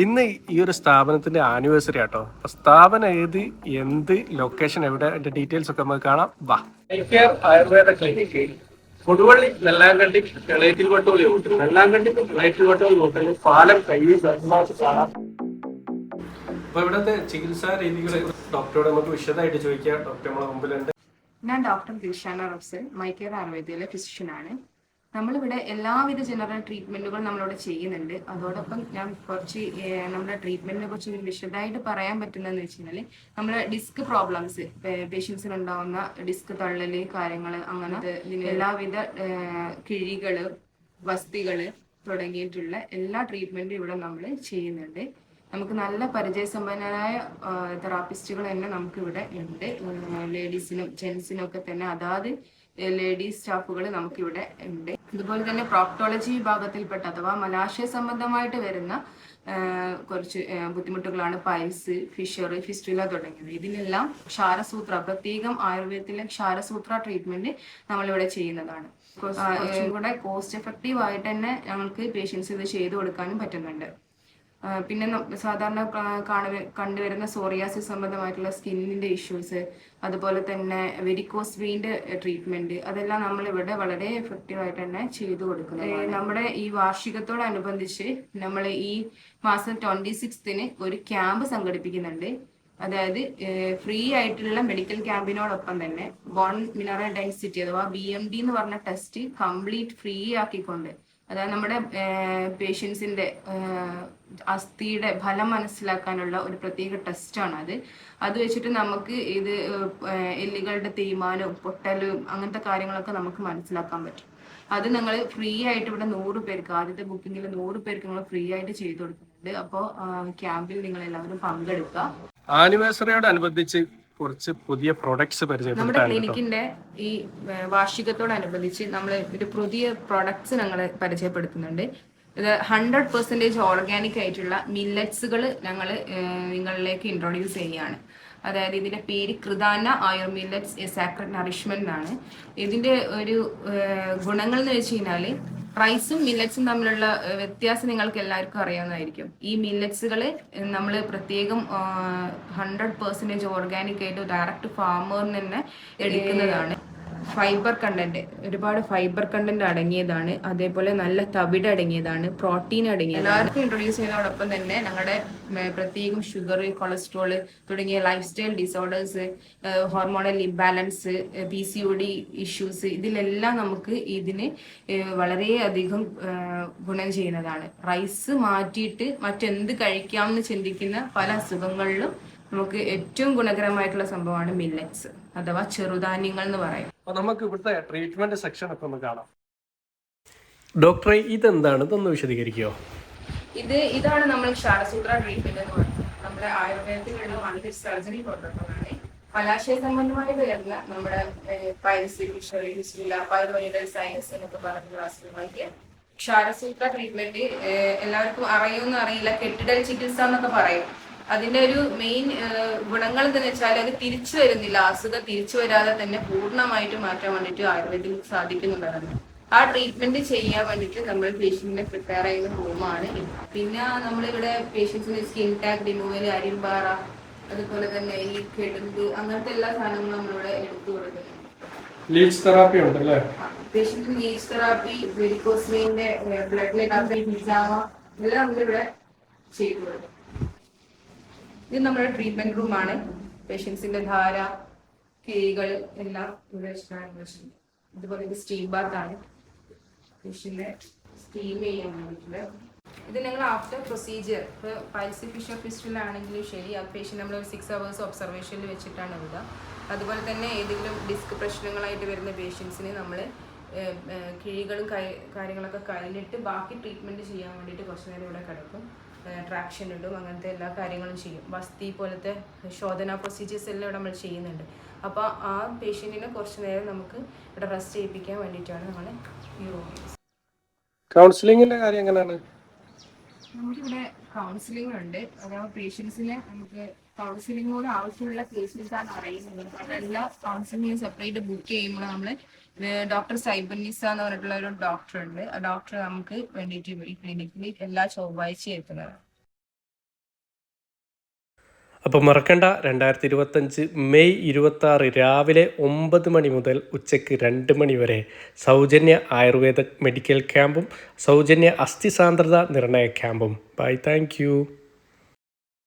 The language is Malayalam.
ഇന്ന് ഈ ഒരു സ്ഥാപനത്തിന്റെ ആനിവേഴ്സറി ആട്ടോ. സ്ഥാപനം ഏത്, എന്ത്, ലൊക്കേഷൻ എവിടെ, അതിന്റെ ഡീറ്റെയിൽസ് ഒക്കെ നമുക്ക് കാണാം. വാ. ആയുർവേദ ക്ലിനിക് കൊടുവള്ളി നെല്ലാങ്കണ്ടി കളേറ്റിൽ വട്ടോളി ഹോട്ടൽ, നെല്ലാങ്കണ്ടി കളേറ്റിൽ വട്ടോളി ഹോട്ടൽ, പാലം കയ്യിൽ കാണാം. അപ്പൊ ഇവിടത്തെ ചികിത്സാ രീതികൾ ഡോക്ടറോട് നമുക്ക് വിശദമായിട്ട് ചോദിക്കാം. ഡോക്ടർ നമ്മളെ മുമ്പിലുണ്ട്. ഞാൻ ഡോക്ടർ ദിൽഷാന റഫ്സൽ, മൈക്കെയർ ആയുർവേദയിലെ ഫിസിഷ്യനാണ്. നമ്മളിവിടെ എല്ലാവിധ ജനറൽ ട്രീറ്റ്മെന്റുകൾ നമ്മളിവിടെ ചെയ്യുന്നുണ്ട്. അതോടൊപ്പം ഞാൻ കുറച്ച് നമ്മുടെ ട്രീറ്റ്മെന്റിനെ കുറിച്ച് വിശദമായിട്ട് പറയാൻ പറ്റുന്നതെന്ന് വെച്ച് കഴിഞ്ഞാൽ നമ്മുടെ ഡിസ്ക് പ്രോബ്ലംസ്, പേഷ്യൻസിന് ഉണ്ടാവുന്ന ഡിസ്ക് തള്ളല് കാര്യങ്ങൾ, അങ്ങനത്തെ എല്ലാവിധ കിഴികള്, വസ്തികള് തുടങ്ങിയിട്ടുള്ള എല്ലാ ട്രീറ്റ്മെന്റും ഇവിടെ നമ്മൾ ചെയ്യുന്നുണ്ട്. നമുക്ക് നല്ല പരിചയസമ്പന്നരായ തെറാപ്പിസ്റ്റുകൾ തന്നെ നമുക്ക് ഇവിടെ ഉണ്ട്. ലേഡീസിനും ജെൻസിനും ഒക്കെ തന്നെ അതാത് ലേഡീസ് സ്റ്റാഫുകൾ നമുക്കിവിടെ ഉണ്ട്. അതുപോലെ തന്നെ പ്രോക്ടോളജി വിഭാഗത്തിൽപ്പെട്ട അഥവാ മലാശയ സംബന്ധമായിട്ട് വരുന്ന കുറച്ച് ബുദ്ധിമുട്ടുകളാണ് പൈൽസ്, ഫിഷർ, ഫിസ്റ്റുല തുടങ്ങിയത്. ഇതിനെല്ലാം ക്ഷാരസൂത്ര, പ്രത്യേകം ആയുർവേദത്തിലെ ക്ഷാരസൂത്ര ട്രീറ്റ്മെന്റ് നമ്മളിവിടെ ചെയ്യുന്നതാണ്. കുറച്ചും കൂടെ കോസ്റ്റ് എഫക്റ്റീവ് ആയിട്ട് തന്നെ ഞങ്ങൾക്ക് പേഷ്യൻസ് ഇത് ചെയ്തു കൊടുക്കാനും പറ്റുന്നുണ്ട്. പിന്നെ സാധാരണ കണ്ടുവരുന്ന സോറിയാസിസ് സംബന്ധമായിട്ടുള്ള സ്കിന്നിന്റെ ഇഷ്യൂസ്, അതുപോലെ തന്നെ വെരിക്കോസ് വെയിൻ്റെ ട്രീറ്റ്മെന്റ്, അതെല്ലാം നമ്മൾ ഇവിടെ വളരെ എഫക്റ്റീവ് ആയിട്ട് തന്നെ ചെയ്തു കൊടുക്കുന്നത്. നമ്മുടെ ഈ വാർഷികത്തോടനുബന്ധിച്ച് നമ്മൾ ഈ മാസം 26 ഒരു ക്യാമ്പ് സംഘടിപ്പിക്കുന്നുണ്ട്. അതായത് ഫ്രീ ആയിട്ടുള്ള മെഡിക്കൽ ക്യാമ്പിനോടൊപ്പം തന്നെ ബോൺ മിനറൽ ഡെൻസിറ്റി അഥവാ BMD എന്ന് പറഞ്ഞ ടെസ്റ്റ് കംപ്ലീറ്റ് ഫ്രീ ആക്കിക്കൊണ്ട്, അതായത് നമ്മുടെ പേഷ്യൻസിന്റെ അസ്ഥിയുടെ ഫലം മനസ്സിലാക്കാനുള്ള ഒരു പ്രത്യേക ടെസ്റ്റാണ് അത് വെച്ചിട്ട് നമുക്ക് ഇത് എല്ലുകളുടെ തേയ്മാനവും പൊട്ടലും അങ്ങനത്തെ കാര്യങ്ങളൊക്കെ നമുക്ക് മനസ്സിലാക്കാൻ പറ്റും. അത് ഞങ്ങൾ ഫ്രീ ആയിട്ട് ഇവിടെ 100 പേർക്ക്, ആദ്യത്തെ ബുക്കിങ്ങിൽ 100 പേർക്ക് നമ്മൾ ഫ്രീ ആയിട്ട് ചെയ്തു കൊടുക്കുന്നുണ്ട്. അപ്പോൾ ക്യാമ്പിൽ നിങ്ങൾ എല്ലാവരും പങ്കെടുക്കുക. ആനിവേഴ്സറിയോടനുബന്ധിച്ച് കുറച്ച് പുതിയ പ്രൊഡക്ട്സ് നമ്മുടെ ക്ലിനിക്കിന്റെ ഈ വാർഷികത്തോടനുബന്ധിച്ച് നമ്മൾ ഒരു പുതിയ പ്രൊഡക്ട്സ് ഞങ്ങൾ പരിചയപ്പെടുത്തുന്നുണ്ട്. ഇത് 100% ഓർഗാനിക് ആയിട്ടുള്ള മില്ലറ്റ്സുകൾ ഞങ്ങൾ നിങ്ങളിലേക്ക് ഇൻട്രൊഡ്യൂസ് ചെയ്യുകയാണ്. അതായത് ഇതിന്റെ പേര് കൃതാന ആയുർ മില്ലറ്റ്സ് എ സാക്രഡ് നറിഷ്മെന്റ് ആണ്. ഇതിന്റെ ഒരു ഗുണങ്ങൾ എന്ന് വെച്ച് കഴിഞ്ഞാൽ റൈസും മില്ലറ്റ്സും തമ്മിലുള്ള വ്യത്യാസം നിങ്ങൾക്ക് എല്ലാവർക്കും അറിയാവുന്നതായിരിക്കും. ഈ മില്ലറ്റ്സുകൾ നമ്മൾ പ്രത്യേകം 100% ഓർഗാനിക് ആയിട്ട് ഡയറക്റ്റ് ഫാമറിന് തന്നെ എടുക്കുന്നതാണ്. ഫൈബർ കണ്ടന്റ്, ഒരുപാട് ഫൈബർ കണ്ടന്റ് അടങ്ങിയതാണ്. അതേപോലെ നല്ല തവിട് അടങ്ങിയതാണ്, പ്രോട്ടീൻ അടങ്ങിയത്. എല്ലാവർക്കും ഇൻട്രൊഡ്യൂസ് ചെയ്യുന്നതോടൊപ്പം തന്നെ ഞങ്ങളുടെ പ്രത്യേകം ഷുഗർ, കൊളസ്ട്രോള് തുടങ്ങിയ life style disorders, hormonal imbalance, PCOD issues, ഇതിലെല്ലാം നമുക്ക് ഇതിന് വളരെയധികം ഗുണം ചെയ്യുന്നതാണ്. റൈസ് മാറ്റിയിട്ട് മറ്റെന്ത് കഴിക്കാമെന്ന് ചിന്തിക്കുന്ന പല അസുഖങ്ങളിലും നമുക്ക് ഏറ്റവും ഗുണകരമായിട്ടുള്ള സംഭവമാണ് മില്ലറ്റ്സ് അഥവാ ചെറുധാന്യങ്ങൾ എന്ന് പറയും. നമുക്ക് ഇവിടുത്തെ ട്രീറ്റ്മെന്റ് സെക്ഷൻ ഒക്കെ ഒന്ന് കാണാം. ഡോക്ടറെ, ഇതെന്താണ്, ഇതൊന്ന് വിശദീകരിക്കുമോ? ഇതാണ് നമ്മൾ ക്ഷാരസൂത്ര ട്രീറ്റ്മെന്റ് എന്ന് പറയുന്നത്. നമ്മുടെ ആയുർവേദത്തിലുള്ള മൾട്ടി സർജറി പ്രോട്ടോക്കോളാണ്. മലാശയ സംബന്ധമായി വരുന്ന നമ്മുടെ പൈൽസ്, ഫിഷർ, ഫിസ്റ്റുല, പൈലോയിഡൽ സൈനസ് എന്നൊക്കെ പറഞ്ഞ അസുഖങ്ങൾക്ക് ക്ഷാരസൂത്ര ട്രീറ്റ്മെന്റ് എല്ലാവർക്കും അറിയുമെന്ന് അറിയില്ല, കെട്ടിടൽ ചികിത്സ എന്നൊക്കെ പറയും. അതിന്റെ ഒരു മെയിൻ ഗുണങ്ങൾ എന്താണെന്ന് വെച്ചാൽ അത് തിരിച്ചു വരുന്നില്ല, അസുഖം തിരിച്ചു വരാതെ തന്നെ പൂർണ്ണമായിട്ട് മാറ്റാൻ വേണ്ടിയിട്ട് ആയുർവേദത്തിൽ സാധിക്കുന്നുള്ളതാണ്. ആ ട്രീറ്റ്മെന്റ് ചെയ്യാൻ വേണ്ടിയിട്ട് നമ്മൾ പേഷ്യന്റിനെ പ്രിപ്പയർ ചെയ്യുന്ന റൂമാണ്. പിന്നെ നമ്മളിവിടെ പേഷ്യൻസിന് സ്കിൻ ടാഗ് റിമൂവൽ, അരിമ്പാറ, അതുപോലെ തന്നെ ഈ കെടുമ്പ്, അങ്ങനത്തെ എല്ലാ സാധനങ്ങളും നമ്മളിവിടെ എടുത്തു കൊടുക്കുന്നുണ്ട്. ലീച്ച് തെറാപ്പി ഉണ്ടല്ലേ? പേഷ്യന്റിന് ലീച്ച് തെറാപ്പി, വെരിക്കോസ് വെയിന്റെ ബ്ലഡ് തെറാപ്പി, ഹിജാമ, എല്ലാം നമ്മളിവിടെ ചെയ്തു കൊടുക്കും. ഇത് നമ്മുടെ ട്രീറ്റ്മെന്റ് റൂമാണ്. പേഷ്യൻസിന്റെ ധാര, കിഴികൾ എല്ലാം ഇവിടെ വെച്ചിട്ടുണ്ട്. അതുപോലെ ഇത് സ്റ്റീം ബാത്ത് ആണ്, പേഷ്യന്റിനെ സ്റ്റീം ചെയ്യാൻ വേണ്ടിയിട്ടുള്ള. ഇത് ഞങ്ങൾ ആഫ്റ്റർ പ്രൊസീജിയർ, ഇപ്പോൾ പൈൽസ്, ഫിഷർ, ഫിസ്റ്റുല ആണെങ്കിലും ശരി, ആ പേഷ്യന്റ് നമ്മൾ ഒരു 6 hours ഒബ്സർവേഷനിൽ വെച്ചിട്ടാണ് വിടുക. അതുപോലെ തന്നെ ഏതെങ്കിലും ഡിസ്ക് പ്രശ്നങ്ങളായിട്ട് വരുന്ന പേഷ്യൻസിന് നമ്മൾ കിഴികളും കാര്യങ്ങളൊക്കെ കഴിഞ്ഞിട്ട് ബാക്കി ട്രീറ്റ്മെന്റ് ചെയ്യാൻ വേണ്ടിയിട്ട് കുറച്ച് നേരം ഇവിടെ കിടക്കും. ട്രാക്ഷൻ ഇടും, അങ്ങനത്തെ എല്ലാ കാര്യങ്ങളും ചെയ്യും. വസ്തി പോലത്തെ ശോധന പ്രൊസീജിയേഴ്സ് എല്ലാം ഇവിടെ നമ്മൾ ചെയ്യുന്നുണ്ട്. അപ്പോൾ ആ പേഷ്യൻറ്റിനെ കുറച്ച് നേരം നമുക്ക് ഇവിടെ റെസ്റ്റ് ചെയ്യിപ്പിക്കാൻ വേണ്ടിയിട്ടാണ് നമ്മൾ ഈ റൂം. കൗൺസിലിങ്ങിന്റെ കാര്യം എങ്ങനെയാണ്? നമുക്കിവിടെ കൗൺസിലിംഗ് ഉണ്ട്. അതായത് പേഷ്യൻസിനെ നമുക്ക് കൗൺസിലിങ്ങോട് ആവശ്യമുള്ള കേസസ് ആണ് അറിയുന്നത്. അതെല്ലാം കൗൺസിലിംഗ് സെപ്പറേറ്റ് ബുക്ക് ചെയ്യുമ്പോൾ നമ്മൾ ഡോക്ടർ സൈബർനിസ എന്ന് പറഞ്ഞിട്ടുള്ള ഒരു ഡോക്ടർ ഉണ്ട്. ആ ഡോക്ടർ നമുക്ക് വേണ്ടിയിട്ട് ഈ ക്ലിനിക്കിൽ എല്ലാ ചൊവ്വാഴ്ചയും എത്തുന്നത്. അപ്പോൾ മറക്കണ്ട 2025 മെയ് 26 രാവിലെ 9 മണി മുതൽ ഉച്ചയ്ക്ക് 2 മണി വരെ സൗജന്യ ആയുർവേദ മെഡിക്കൽ ക്യാമ്പും സൗജന്യ അസ്ഥി സാന്ദ്രത നിർണയ ക്യാമ്പും. Bye, thank U.